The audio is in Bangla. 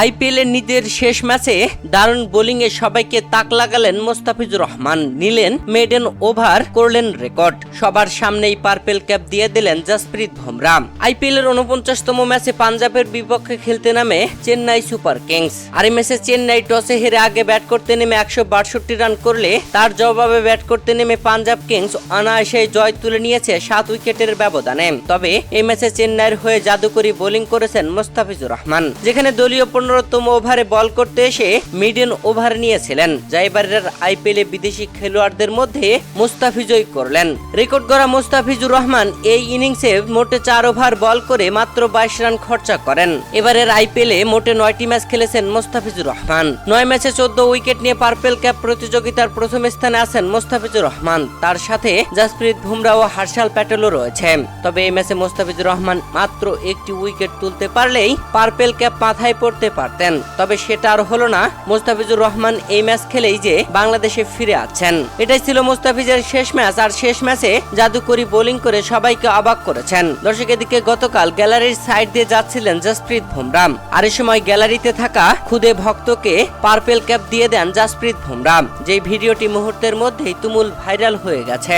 আইপিএলের নিজের শেষ ম্যাচে দারুণ বোলিংয়ে সবাইকে তাক লাগালেন মোস্তাফিজুর রহমান, নিলেন মেডেন ওভার, করলেন রেকর্ড। সবার সামনেই পার্পেল ক্যাপ দিয়ে দিলেন জাসপ্রীত বুমরাহ। আইপিএলের 49তম ম্যাচে পাঞ্জাবের বিপক্ষে খেলতে নামে চেন্নাই সুপার কিংস। আর এই ম্যাচে চেন্নাই টসে হেরে আগে ব্যাট করতে নেমে 162 রান করলে তার জবাবে ব্যাট করতে নেমে পাঞ্জাব কিংস অনায়াসে জয় তুলে নিয়েছে 7 উইকেটের ব্যবধানে। তবে এই ম্যাচে চেন্নাইয়ের হয়ে জাদুকরী বোলিং করেছেন মোস্তাফিজুর রহমান, যেখানে দলীয় 15তম ওভারে বল করতে এসে মিডেন ওভার নিয়েছিলেন, যা এবারের আইপিএলে বিদেশি খেলোয়াড়দের মধ্যে মোস্তাফিজই করলেন। রেকর্ড গড়া মোস্তাফিজুর রহমান এই ইনিংসে মোটে 4 ওভার বল করে মাত্র 22 রান খরচা করেন। এবারের আইপিএলে মোটে 9টি ম্যাচ খেলেছেন মোস্তাফিজুর রহমান। 9 ম্যাচে 14 উইকেট নিয়ে পার্পেল ক্যাপ প্রতিযোগিতার প্রথম স্থানে আছেন মোস্তাফিজুর রহমান। তার সাথে জাসপ্রীত বুমরাহ ও হর্ষাল প্যাটেলও রয়েছে। তবে এই ম্যাচে মোস্তাফিজুর রহমান মাত্র একটি উইকেট তুলতে পারলেই পার্পেল ক্যাপ মাথায় পড়তে পারতেন। তবে সেটা আর হলো না। মোস্তাফিজুর রহমান এই ম্যাচ খেলেই যে বাংলাদেশে ফিরে আছেন। এটাই ছিল মোস্তাফিজের শেষ ম্যাচ। আর শেষ ম্যাচে জাদুকরী বোলিং করে সবাইকে অবাক করেছেন। দর্শক, এদিকে গতকাল গ্যালারির সাইড দিয়ে যাচ্ছিলেন জাসপ্রীত বুমরাহ, আর এই সময় গ্যালারিতে থাকা খুদে ভক্তকে পার্পেল ক্যাপ দিয়ে দেন জাসপ্রীত বুমরাহ, যে ভিডিওটি মুহূর্তের মধ্যেই তুমুল ভাইরাল হয়ে গেছে।